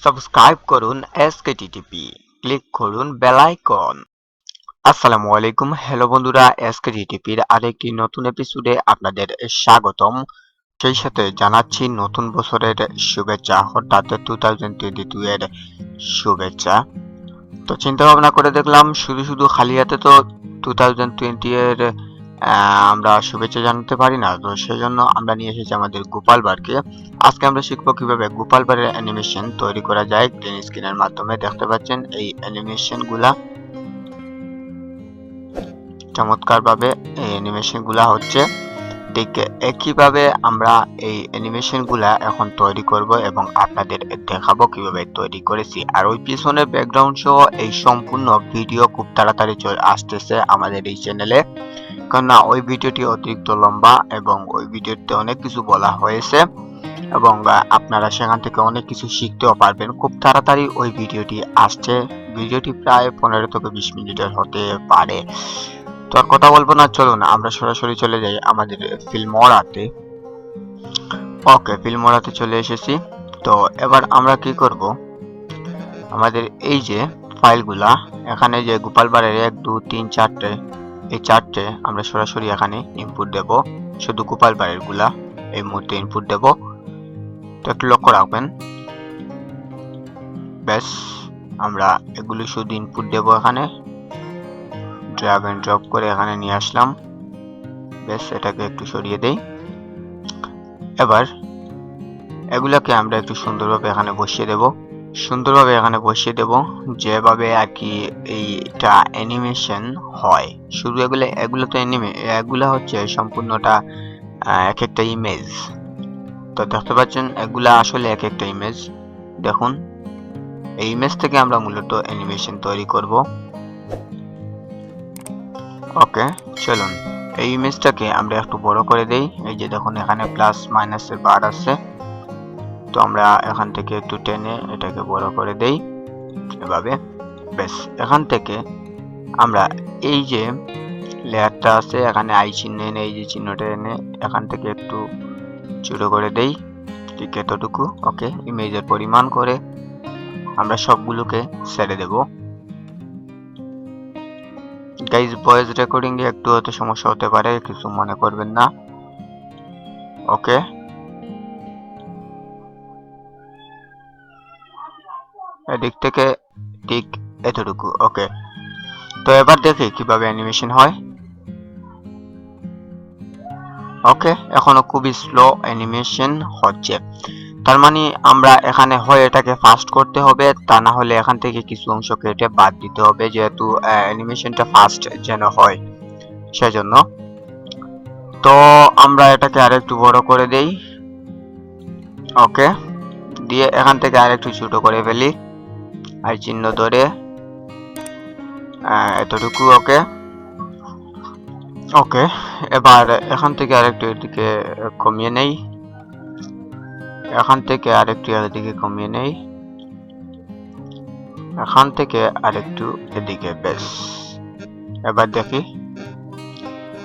Subscribe করুন এসকেটিটিপি, click করুন bell icon. আসসালামু আলাইকুম, হ্যালো বন্ধুরা, এসকেটিটিপির আরেকটি নতুন এপিসোডে আপনাদের স্বাগতম। সেই সাথে জানাচ্ছি নতুন বছরের শুভেচ্ছা, অর্থাৎ 2022 এর শুভেচ্ছা। তো চিন্তা ভাবনা করে দেখলাম শুধু খালি হাতে তো 2020 এর আমরা শুভেচ্ছা জানাতে পারি না, তো সেই জন্য আমরা নিয়ে এসেছি আমাদের গোপাল ভাঁড়কে। আজকে আমরা শিখবো কিভাবে গোপাল ভাঁড়ের অ্যানিমেশন তৈরি করা যায়। গ্রিন স্ক্রিনের মাধ্যমে দেখতে পাচ্ছেন এই অ্যানিমেশন গুলা, চমৎকার ভাবে এই অ্যানিমেশন গুলা হচ্ছে। ঠিক একইভাবে আমরা এই অ্যানিমেশন গুলা এখন তৈরি করব এবং আপনাদের দেখাবো কিভাবে তৈরি করেছি। আর ওই পিছনের ব্যাকগ্রাউন্ড সহ এই সম্পূর্ণ ভিডিও খুব তাড়াতাড়ি আসতেছে আমাদের এই চ্যানেলে, কারণ না ওই ভিডিওটি অতিরিক্ত লম্বা এবং ওই ভিডিওতে অনেক কিছু বলা হয়েছে এবং আপনারা সেখান থেকে অনেক কিছু শিখতেও পারবেন। খুব তাড়াতাড়ি ওই ভিডিওটি আসছে। ভিডিওটি প্রায় 15 থেকে 20 মিনিটের হতে পারে। তো আর কথা বলবো না, চলুন আমরা সরাসরি চলে যাই আমাদের ফিল্মোরাতে। ওকে, ফিল্মোরাতে চলে এসেছি। তো এবার আমরা কি করব, আমাদের এই যে ফাইলগুলা, এখানে যে গোপাল ভাঁড়ের 1 2 3 4টে, এই 4টে আমরা সরাসরি এখানে ইনপুট দেব। শুধু গোপাল ভাঁড়ের গুলা এই মুহূর্তে ইনপুট দেব। তো একটু লক্ষ্য রাখবেন, ব্যাস আমরা এগুলো শুধু ইনপুট দেব। এখানে ড্র্যাগ এন্ড ড্রপ করে এখানে নিয়ে আসলাম। ব্যাস এটাকে একটু সরিয়ে দেই। এবার এগুলাকে আমরা একটু সুন্দরভাবে এখানে বসিয়ে দেব, যেভাবে আর কি এইটা অ্যানিমেশন হয়। শুধু এগুলো তো এগুলা হচ্ছে সম্পূর্ণটা এক একটা ইমেজ। তো দেখতে পাচ্ছেন এগুলা আসলে এক একটা ইমেজ। দেখুন, এই ইমেজ থেকে আমরা মূলত অ্যানিমেশন তৈরি করব। ওকে, চলুন এই ইমেজটাকে আমরা একটু বড় করে দেই। এই যে দেখুন এখানে প্লাস মাইনাসের বার আছে, তো আমরা এখান থেকে একটু টেনে এটাকে বড় করে দেই এভাবে। বেশ, এখান থেকে আমরা এই যে লেয়ারটা আছে এখানে আই চিহ্ন এনে, এই যে চিহ্নটা এনে এখান থেকে একটু ছোট করে দেই, ঠিক এতটুকু। ওকে, ইমেজের পরিমাণ করে আমরা সবগুলোকে ছেড়ে দেব। গাইজ, ভয়েস রেকর্ডিং এ একটু হয়তো সমস্যা হতে পারে, কিছু মনে করবেন না। ওকে, এদিক থেকে ঠিক এতটুকু। ওকে, তো এবার দেখি কিভাবে অ্যানিমেশন হয়। ওকে, এখনো খুবই স্লো অ্যানিমেশন হচ্ছে। তার মানে আমরা এখানে হয় এটাকে ফাস্ট করতে হবে, তা না হলে এখান থেকে কিছু অংশ কেটে বাদ দিতে হবে, যেহেতু অ্যানিমেশনটা ফাস্ট যেন হয় সেজন্য। তো আমরা এটাকে আরেকটু বড় করে দেই। ওকে, দিয়ে এখান থেকে আরেকটু ছোট করে ফেলি, আর চিহ্ন ধরে এতটুকু। ওকে ওকে, এবার এখান থেকে আরেকটু এদিকে কমিয়ে নেই, এখান থেকে আরেকটু এদিকে কমিয়ে নেই, এখান থেকে আরেকটু এদিকে। বেশ, এবার দেখি।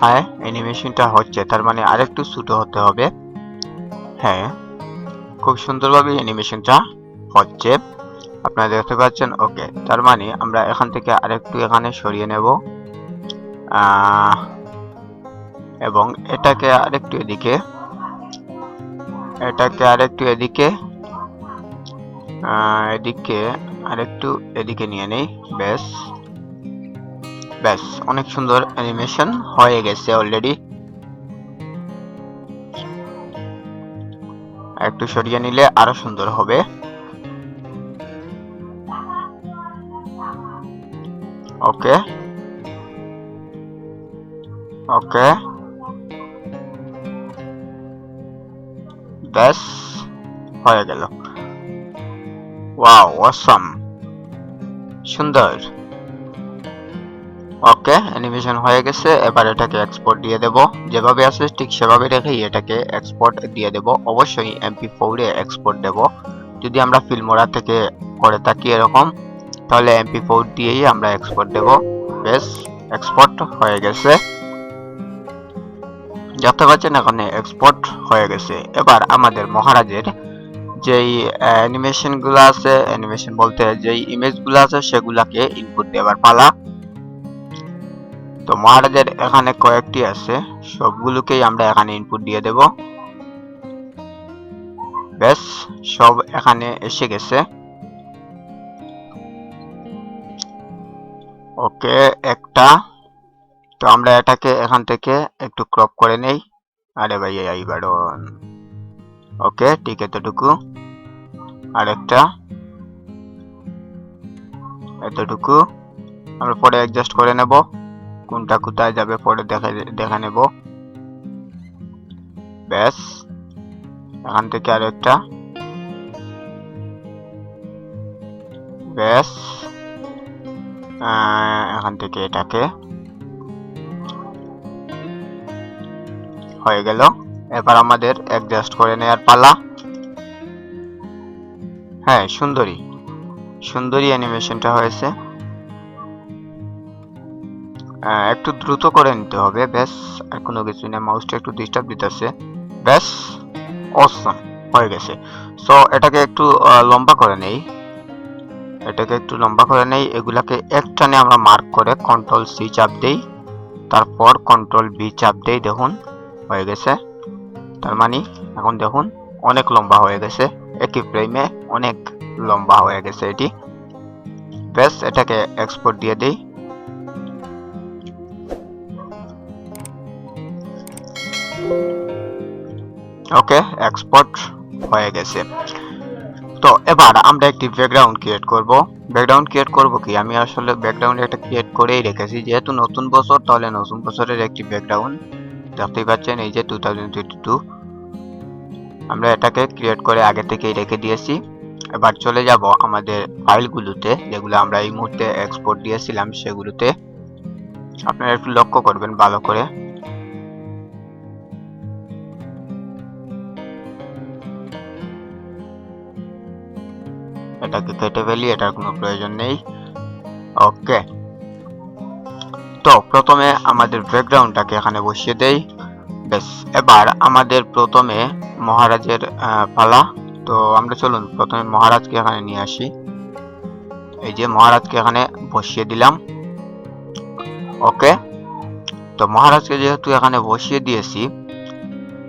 হ্যাঁ, অ্যানিমেশনটা হচ্ছে, তার মানে আরেকটু ছোট হতে হবে। হ্যাঁ, খুব সুন্দরভাবে অ্যানিমেশনটা হচ্ছে, আপনারা দেখতে পাচ্ছেন। ওকে, তার মানে আমরা এখান থেকে আরেকটু এখানে সরিয়ে নেব এবং এটাকে আরেকটু এদিকে, এদিকে আরেকটু এদিকে নিয়ে নেই। ব্যাস ব্যাস, অনেক সুন্দর অ্যানিমেশন হয়ে গেছে অলরেডি। একটু সরিয়ে নিলে আরো সুন্দর হবে। ওকে ওকে, ব্যাস হয়ে গেল। ওয়াও, অসাম, সুন্দর। ওকে, অ্যানিমেশন হয়ে গেছে। এবার এটাকে এক্সপোর্ট দিয়ে দেব, যেভাবে আছে ঠিক সেভাবে রেখেই এটাকে এক্সপোর্ট দিয়ে দেব। অবশ্যই MP4 এ এক্সপোর্ট দেব। যদি আমরা ফিল্মোরা থেকে করে থাকি এরকম, তাহলে MP4 দিয়েই আমরা এক্সপোর্ট দেব। বেশ, এক্সপোর্ট হয়ে গেছে, দেখতে পাচ্ছেন এখানে এক্সপোর্ট হয়ে গেছে। এবার আমাদের মহারাজের যেই অ্যানিমেশন গুলো আছে, অ্যানিমেশন বলতে যেই ইমেজ গুলো আছে সেগুলাকে ইনপুট দেওয়ার পালা। তো মহারাজের এখানে কয়েকটি আছে, সবগুলোকেই আমরা এখানে ইনপুট দিয়ে দেব। ব্যাস, সব এখানে এসে গেছে। ওকে, একটা। তো আমরা এটাকে এখান থেকে একটু ক্রপ করে নেই। আরে ভাই এইবার ওকে, ঠিক এতটুকু। আরেকটা এতটুকু আমরা পরে অ্যাডজাস্ট করে নেব, কোনটা কোথায় যাবে পরে দেখে নেব। ব্যাস, এখান থেকে আরেকটা। ব্যাস, এখান থেকে এটাকে হয়ে গেল। এবার আমাদের অ্যাডজাস্ট করে নেওয়ার পালা। হ্যাঁ, সুন্দরী সুন্দরী অ্যানিমেশনটা হয়েছে। একটু দ্রুত করে নিতে হবে। ব্যাস, আর কোনো কিছু না, মাউসটা একটু ডিস্টার্ব দিতেছে। ব্যাস, অসম হয়ে গেছে। সো এটাকে একটু লম্বা করে নেই। এগুলাকে একটানে আমরা মার্ক করে কন্ট্রোল সি চাপ দেই, তারপর কন্ট্রোল বি চাপ দেই। দেখুন হয়ে গেছে। তার মানে এখন দেখুন অনেক লম্বা হয়ে গেছে, একই ফ্রেমে অনেক লম্বা হয়ে গেছে এটি। ব্যাস, এটাকে এক্সপোর্ট দিয়ে দেই। ওকে, এক্সপোর্ট হয়ে গেছে। তো এবার আমরা একটি ব্যাকগ্রাউন্ড ক্রিয়েট করব। কি আমি আসলে ব্যাকগ্রাউন্ড একটা ক্রিয়েট করেই রেখেছি, যেহেতু নতুন বছর, তাহলে নতুন বছরের একটি ব্যাকগ্রাউন্ড দেখতেই পাচ্ছেন, এই যে 2022 আমরা এটাকে ক্রিয়েট করে আগে থেকেই রেখে দিয়েছি। এবার চলে যাব আমাদের ফাইলগুলোতে, যেগুলো আমরা এই মুহূর্তে এক্সপোর্ট দিয়েছিলাম সেগুলোতে। আপনারা একটু লক্ষ্য করবেন ভালো করে। এটাকে কেটে ফেলি, এটার কোনো প্রয়োজন নেই। ওকে, তো প্রথমে আমাদের ব্যাকগ্রাউন্ডটাকে এখানে বসিয়ে দেই। ব্যাস, এবার আমাদের প্রথমে মহারাজের পালা। তো আমরা চলুন প্রথমে মহারাজকে এখানে নিয়ে আসি। এই যে মহারাজকে এখানে বসিয়ে দিলাম। ওকে, তো মহারাজকে যেহেতু এখানে বসিয়ে দিয়েছি,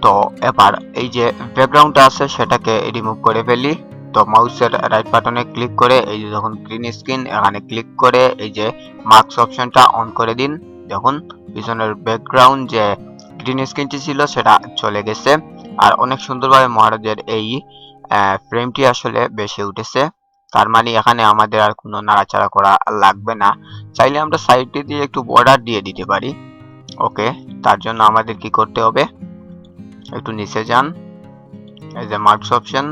তো এবার এই যে ব্যাকগ্রাউন্ডটা আছে সেটাকে রিমুভ করে ফেলি। তো মাউসের রাইট বাটনে ক্লিক করে এই যে যখন গ্রিন স্ক্রিন, এখানে ক্লিক করে এই যে মার্কস অপশনটা অন করে দিন। দেখুন পিছনের ব্যাকগ্রাউন্ড যে গ্রিন স্ক্রিনটি ছিল সেটা চলে গেছে, আর অনেক সুন্দরভাবে মহারাজের এই ফ্রেমটি আসলে বেশি উঠেছে। তার মানে এখানে আমাদের আর কোনো নাড়াচাড়া করা লাগবে না। চাইলে আমরা সাইডে দিয়ে একটু বর্ডার দিয়ে দিতে পারি। ওকে, তার জন্য আমাদের কি করতে হবে, একটু নিচে যান, এই যে মার্কস অপশন,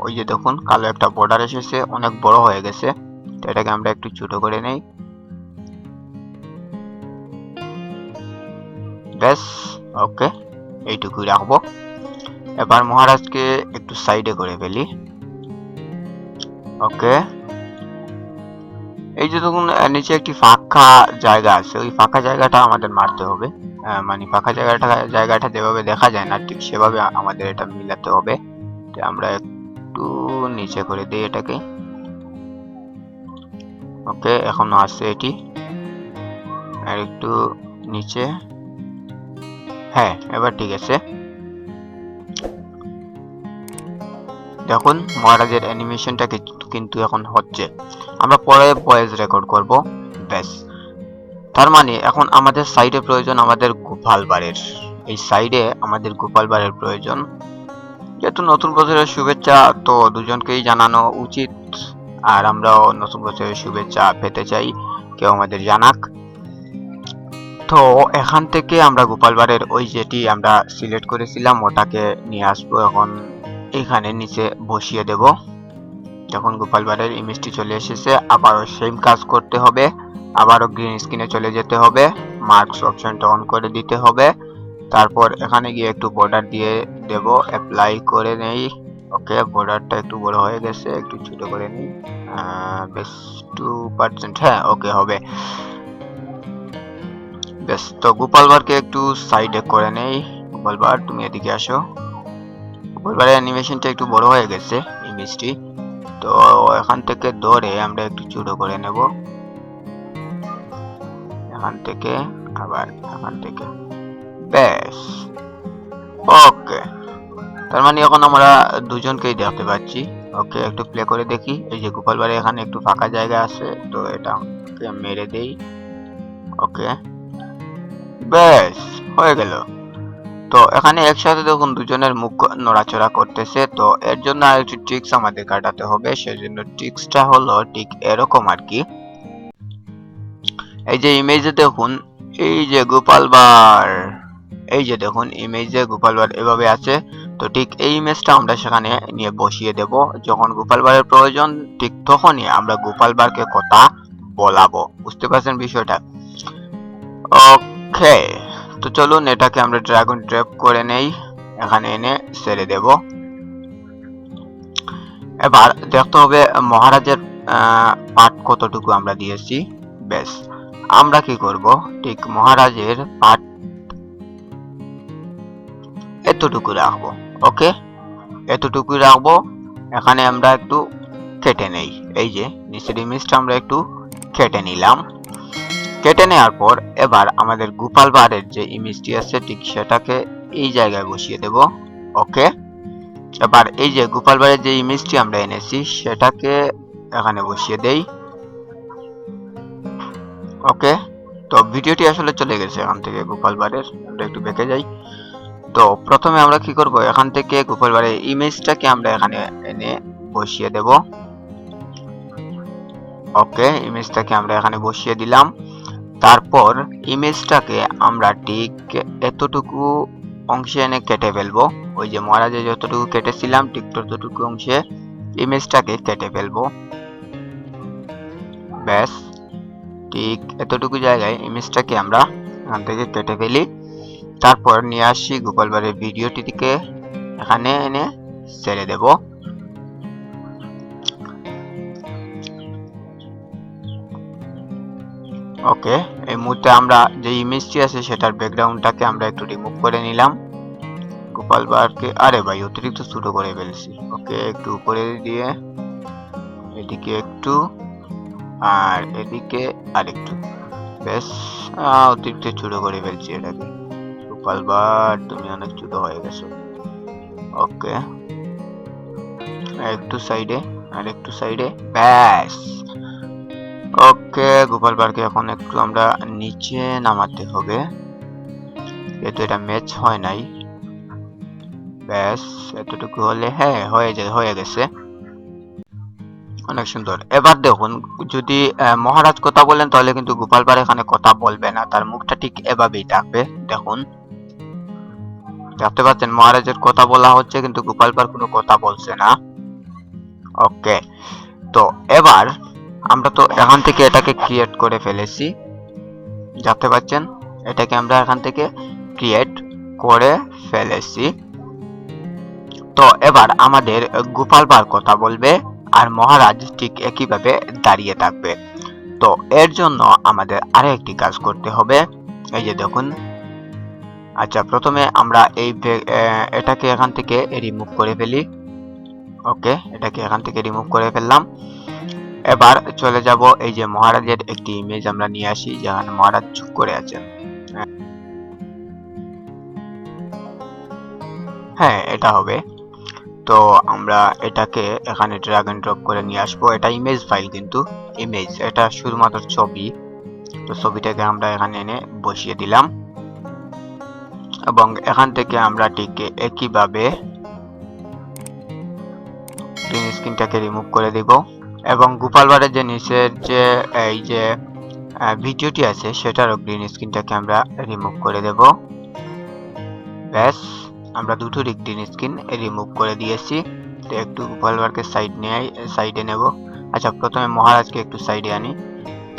ওই যে দেখুন কালো একটা বর্ডার এসেছে, অনেক বড় হয়ে গেছে। তো এটাকে আমরা একটু ছোট করে নেই। ব্যাস, ওকে, এইটুকুই রাখবো। এবার মহারাজকে একটু সাইডে করে ফেলি। ওকে, এই যে দেখুন নিচে একটি ফাঁকা জায়গা আছে, ওই ফাঁকা জায়গাটা আমাদের মারতে হবে। মানে ফাঁকা জায়গাটা যেভাবে দেখা যায় না ঠিক সেভাবে আমাদের এটা মিলাতে হবে। তো আমরা একটু নিচে করে দিই এটাকে। ওকে, এখনো আছে এটি, আর একটু নিচে। হ্যাঁ, এবার ঠিক আছে। দেখুন মহারাজের অ্যানিমেশনটা কিন্তু এখন হচ্ছে। আমরা পরে ভয়েস রেকর্ড করব। ব্যাস, তার মানে এখন আমাদের সাইডে প্রয়োজন আমাদের গোপাল বারের। এই সাইডে আমাদের গোপাল বারের প্রয়োজন, যেহেতু নতুন বছরের শুভেচ্ছা তো দুজনকেই জানানো উচিত, আর আমরাও নতুন বছরের শুভেচ্ছা পেতে চাই, কেউ আমাদের জানাক। তো এখান থেকে আমরা গোপাল বারের ওই যেটি আমরা সিলেক্ট করেছিলাম ওটাকে নিয়ে আসবো, এখন এখানে নিচে বসিয়ে দেব। যখন গোপাল বারের ইমেজটি চলে এসেছে, আবারও সেম কাজ করতে হবে, আবারও গ্রিন স্ক্রিনে চলে যেতে হবে, মার্কস অপশনটা অন করে দিতে হবে, তারপর এখানে গিয়ে একটু বর্ডার দিয়ে দেব, অ্যাপ্লাই করে নেই। ওকে, বর্ডারটা একটু বড় হয়ে গেছে, একটু ছোট করে নিই, বেশ 2%। হ্যাঁ, ওকে হবে। বেশ, তো গোপাল ভাঁড়কে একটু সাইডে করে নেই। গোপাল ভাঁড় তুমি এদিকে আসো। এবারে অ্যানিমেশনটা একটু বড় হয়ে গেছে ইমেজটি। তো এখান থেকে ধরে আমরা একটু ছোট করে নেব, এখান থেকে আবার এখান থেকে, ব্যাস। ওকে, তার মানে এখন আমরা দুজনকেই দেখতে পাচ্ছি। ওকে, একটু প্লে করে দেখি। এই যে গোপাল বাড়ি এখানে একটু ফাঁকা জায়গা আছে, তো এটাকে মেরে দেই। ওকে, ব্যাস, হয়ে গেল। তো এখানে একসাথে দেখুন দুজনের মুখ নড়াচড়া করতেছে। তো এর জন্য আরেকটি ট্রিক্স আমাদের কাটাতে হবে। সেজন্য ট্রিক্সটা হলো ঠিক এরকম আর কি। এই যে ইমেজে দেখুন, এই যে গোপাল ভাঁড়, এই যে দেখুন ইমেজে গোপাল ভাঁড় এভাবে আছে। তো ঠিক এই ইমেজটা আমরা সেখানে নিয়ে বসিয়ে দেব। যখন গোপাল ভাঁড়ের প্রয়োজন ঠিক তখনই আমরা গোপাল ভাঁড়কে কথা বলাবো। বুঝতে পারছেন বিষয়টা? ওকে, তো চলুন এটাকে আমরা ড্র্যাগ এন্ড ড্রপ করে নেই, এখানে এনে ছেড়ে দেব। এবার দেখতে হবে মহারাজের পাঠ কতটুকু আমরা দিয়েছি। বেশ, আমরা কি করব, ঠিক মহারাজের পাঠ এতটুকু রাখবো। ওকে, এতটুকু রাখবো। এখানে আমরা একটু কেটে নেই, এই যে নিচের ইমেজটা আমরা একটু কেটে নিলাম। কেটে নেওয়ার পর এবার আমাদের গোপাল ভাঁড়ের যে ইমেজটি আছে ঠিক সেটাকে এই জায়গায় বসিয়ে দেব। ওকে, এবার এই যে গোপাল ভাঁড়ের যে ইমেজটি আমরা এনেছি সেটাকে এখানে বসিয়ে দেই। ওকে, তো ভিডিওটি আসলে চলে গেছে এখান থেকে গোপাল ভাঁড়ের, আমরা একটু বেঁকে যাই। তো প্রথমে আমরা কি করব, এখান থেকে গোপাল ভাঁড়ের ইমেজটাকে আমরা এখানে এনে বসিয়ে দেব। ওকে, ইমেজটাকে আমরা এখানে বসিয়ে দিলাম। তারপর ইমেজটাকে আমরা ঠিক এতটুকু অংশে এনে কেটে ফেলবো। ওই যে মহারাজে যতটুকু কেটেছিলাম ঠিক ততটুকু অংশে ইমেজটাকে কেটে ফেলবো। ব্যাস, ঠিক এতটুকু জায়গায় ইমেজটাকে আমরা এখান থেকে কেটে ফেলি। তারপর নিয়ে আসি গোপাল ভাঁড়ের ভিডিওটিকে এখানে এনে ছেড়ে দেব। ওকে, এই মুহূর্তে আমরা যে ইমেজটি আছে সেটার ব্যাকগ্রাউন্ডটাকে আমরা একটু রিমুভ করে নিলাম। গোপাল ভাঁড়কে, আরে ভাই অতিরিক্ত ছোট করে ফেলছি। ওকে, একটু উপরে দিয়ে এদিকে একটু আর এদিকে আরেকটু, বেশ। অতিরিক্ত ছোট করে ফেলছি এটাকে। গোপাল ভাঁড় তুমি অনেক ছোট হয়ে গেছো। ওকে, একটু সাইডে আর একটু সাইডে, ব্যাস। ওকে, গোপাল ভাঁড়কে এখন একটু আমরা নিচে নামাতে হবে, যেহেতু এটা ম্যাচ হয় নাই। ব্যাস, এতটুকু হলে হ্যাঁ হয়ে গেছে, অনেক সুন্দর। এবার দেখুন, যদি মহারাজ কথা বলেন তাহলে কিন্তু গোপাল ভাঁড় এখানে কথা বলবে না, তার মুখটা ঠিক এভাবেই থাকবে। দেখুন, দেখতে পাচ্ছেন মহারাজের কথা বলা হচ্ছে কিন্তু গোপাল ভাঁড় কোনো কথা বলছে না। ওকে, তো এবার আমরা তো এখান থেকে এটাকে ক্রিয়েট করে ফেলেছি, দেখতে পাচ্ছেন এটাকে আমরা এখান থেকে ক্রিয়েট করে ফেলেছি। তো এবার আমাদের গোপাল ভাঁড় কথা বলবে আর মহারাজ ঠিক একইভাবে দাঁড়িয়ে থাকবে। তো এর জন্য আমাদের আরো একটি কাজ করতে হবে। এই যে দেখুন, আচ্ছা প্রথমে আমরা এটাকে এখান থেকে রিমুভ করে ফেলি। ওকে, এটাকে এখান থেকে রিমুভ করে ফেললাম। এবার চলে যাব, এই যে মহারাজের একটি ইমেজ আমরা নিয়ে আসি যেখানে মহারাজ চুপ করে আছেন। হ্যাঁ, এটা হবে। তো আমরা এটাকে এখানে ড্র্যাগ এন্ড ড্রপ করে নিয়ে আসবো। এটা ইমেজ ফাইল, কিন্তু ইমেজ এটা শুধুমাত্র ছবি। তো ছবিটাকে আমরা এখানে এনে বসিয়ে দিলাম এবং এখান থেকে আমরা ঠিক একইভাবে গ্রিন স্ক্রিনটাকে রিমুভ করে দিব এবং গোপাল ভাঁড়ের যে নিচের যে এই যে ভিডিওটি আছে সেটারও গ্রিন স্ক্রিনটাকে আমরা রিমুভ করে দেব। ব্যাস, আমরা দুটোরই গ্রিন স্ক্রিন রিমুভ করে দিয়েছি। তো একটু গোপাল ভাঁড়কে সাইডে নেব। আচ্ছা, প্রথমে মহারাজকে একটু সাইডে আনি,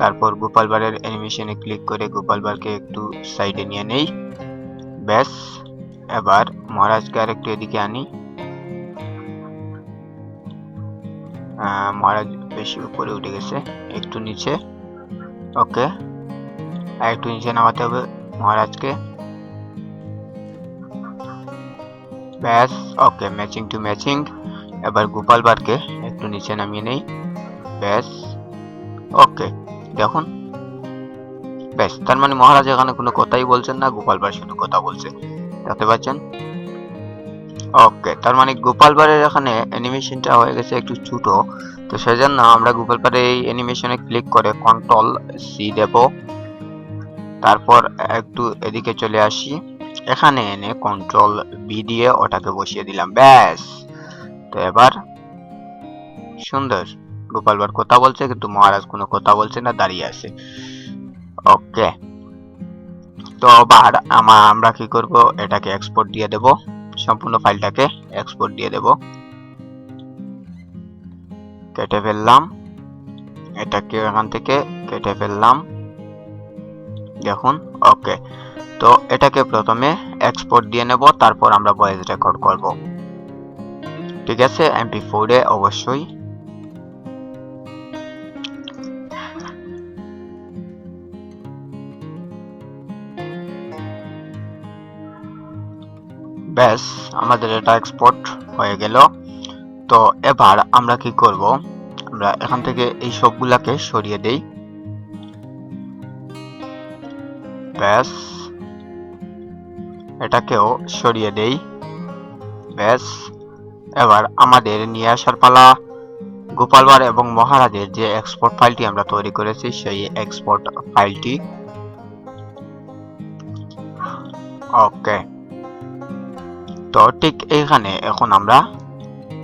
তারপর গোপাল ভাঁড়ের অ্যানিমেশনে ক্লিক করে গোপাল ভাঁড়কে একটু সাইডে নিয়ে নেই। ব্যাস, এবার মহারাজকে আর একটু এদিকে আনি। মহারাজ বেশি উপরে উঠে গেছে, একটু নিচে। ওকে, আর একটু নিচে নামাতে হবে মহারাজকে। ব্যাস, ওকে, ম্যাচিং টু ম্যাচিং। এবার গোপাল ভাঁড়কে একটু নিচে নামিয়ে নেই। ব্যাস, ওকে, দেখুন, ব্যাস, তার মানে মহারাজ এখানে কোনো কথাই বলছেন না, গোপাল ভাঁড় শুধু কথা বলছে, দেখতে পাচ্ছেন। ওকে, তার মানে গোপাল ভাঁড়ের এখানে অ্যানিমেশনটা হয়ে গেছে একটু ছোট, তো সেজন্য আমরা গোপাল ভাঁড়ের এই অ্যানিমেশনে ক্লিক করে কন্ট্রোল সি দেব। তারপর একটু এদিকে চলে আসি, এখানে এনে কন্ট্রোল বি দিয়ে ওটাকে বসিয়ে দিলাম। ব্যাস, তো এবার সুন্দর, গোপাল ভাঁড় কথা বলছে কিন্তু মহারাজ কোনো কথা বলছে না, দাঁড়িয়ে আছে। ওকে, তো আবার আমরা কি করব, এটাকে এক্সপোর্ট দিয়ে দেব, সম্পূর্ণ ফাইলটাকে এক্সপোর্ট দিয়ে দেব। কেটে ফেললাম, এটাকে এখান থেকে কেটে ফেললাম, দেখুন। ওকে, তো এটাকে প্রথমে এক্সপোর্ট দিয়ে নেব, তারপর আমরা ভয়েস রেকর্ড করব, ঠিক আছে, MP4 এ অবশ্যই। ব্যাস, আমাদের এটা এক্সপোর্ট হয়ে গেল। তো এবার আমরা কি করব, আমরা এখান থেকে এই সবগুলাকে সরিয়ে দেই। ব্যাস, এটাকেও সরিয়ে দেই। ব্যাস, এবার আমাদের নিয়ে আসার পালা গোপাল ভাঁড় এবং মহারাজের যে এক্সপোর্ট ফাইলটি আমরা তৈরি করেছি সেই এক্সপোর্ট ফাইলটি। ওকে, তো ঠিক এইখানে এখন আমরা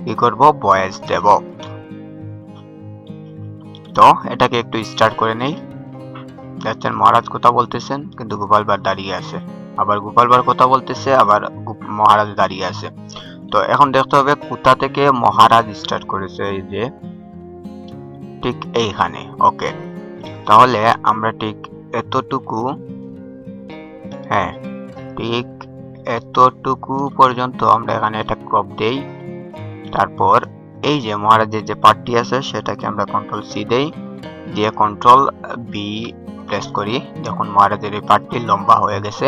কি করব, ভয়েস দেব। তো এটাকে একটু স্টার্ট করে নেই। দেখছেন মহারাজ কথা বলতেছেন কিন্তু গোপাল ভাঁড় দাঁড়িয়ে আছে, আবার গোপাল ভাঁড় কথা বলতেছে, আবার মহারাজ দাঁড়িয়ে আছে। তো এখন দেখতে হবে কোথা থেকে মহারাজ স্টার্ট করেছে, এই যে ঠিক এইখানে। ওকে, তাহলে আমরা ঠিক এতটুকু, হ্যাঁ, ঠিক এতটুকু পর্যন্ত আমরা এখানে একটা ক্রপ দেই। তারপর এই যে মহারাজের যে পার্টটি আছে সেটাকে আমরা কন্ট্রোল সি দেই, দিয়ে কন্ট্রোল বি প্রেস করি, যখন মহারাজের এই পার্টটি লম্বা হয়ে গেছে।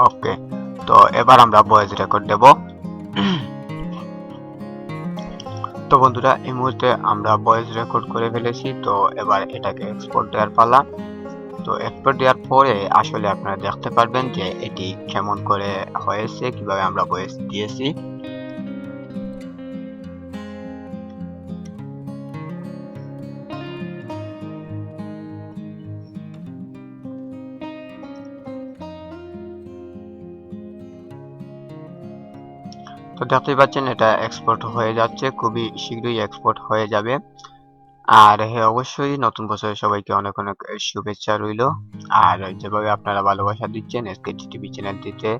ওকে, তো এবার আমরা ভয়েস রেকর্ড দেব। তো বন্ধুরা, এই মুহূর্তে আমরা ভয়েস রেকর্ড করে ফেলেছি, তো এবার এটাকে এক্সপোর্ট দেওয়ার পালা। তো এক্সপোর্ট দেওয়ার পরে আসলে আপনারা দেখতে পারবেন যে এটি কেমন করে হয়েছে, কিভাবে আমরা ভয়েস দিয়েছি। তো দেখতেই পাচ্ছেন এটা এক্সপোর্ট হয়ে যাচ্ছে, খুবই শীঘ্রই এক্সপোর্ট হয়ে যাবে। আর হ্যাঁ, অবশ্যই নতুন বছরে সবাইকে অনেক অনেক শুভেচ্ছা রইল। আর যেভাবে আপনারা ভালোবাসা দিচ্ছেন এসকেটি টিভি চ্যানেলটিতে,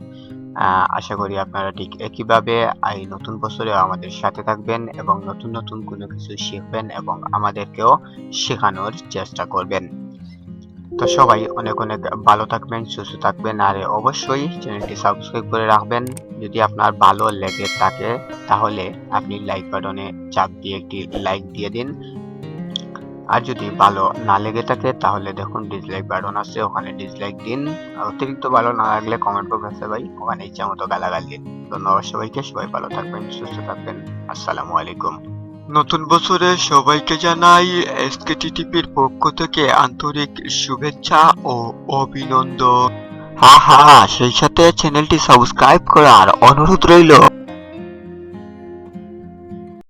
আশা করি আপনারা ঠিক একইভাবে এই নতুন বছরে আমাদের সাথে থাকবেন এবং নতুন নতুন কোনো কিছু শিখবেন এবং আমাদেরকেও শেখানোর চেষ্টা করবেন। তো সবাই অনেক অনেক ভালো থাকবেন, সুস্থ থাকবেন, আর অবশ্যই চ্যানেলটি সাবস্ক্রাইব করে রাখবেন। যদি আপনার ভালো লেগে থাকে তাহলে আপনি লাইক বাটনে চাপ দিয়ে একটি লাইক দিয়ে দিন। আর যদি ভালো না লেগে থাকে তাহলে দেখুন ডিসলাইক বাটন আছে, ওখানে ডিসলাইক দিন। আর অতিরিক্ত ভালো না লাগলে কমেন্ট বক্স আছে ভাই, ওখানে ইচ্ছা মতো গালাগাল দিন। ধন্যবাদ সবাইকে, সবাই ভালো থাকবেন, সুস্থ থাকবেন। আসসালামু আলাইকুম। নতুন বছরে সবাইকে জানাই এসকেটি টিভির পক্ষ থেকে আন্তরিক শুভেচ্ছা ও অভিনন্দন। হ্যাঁ হ্যাঁ, সেই সাথে চ্যানেলটি সাবস্ক্রাইব করার অনুরোধ রইল।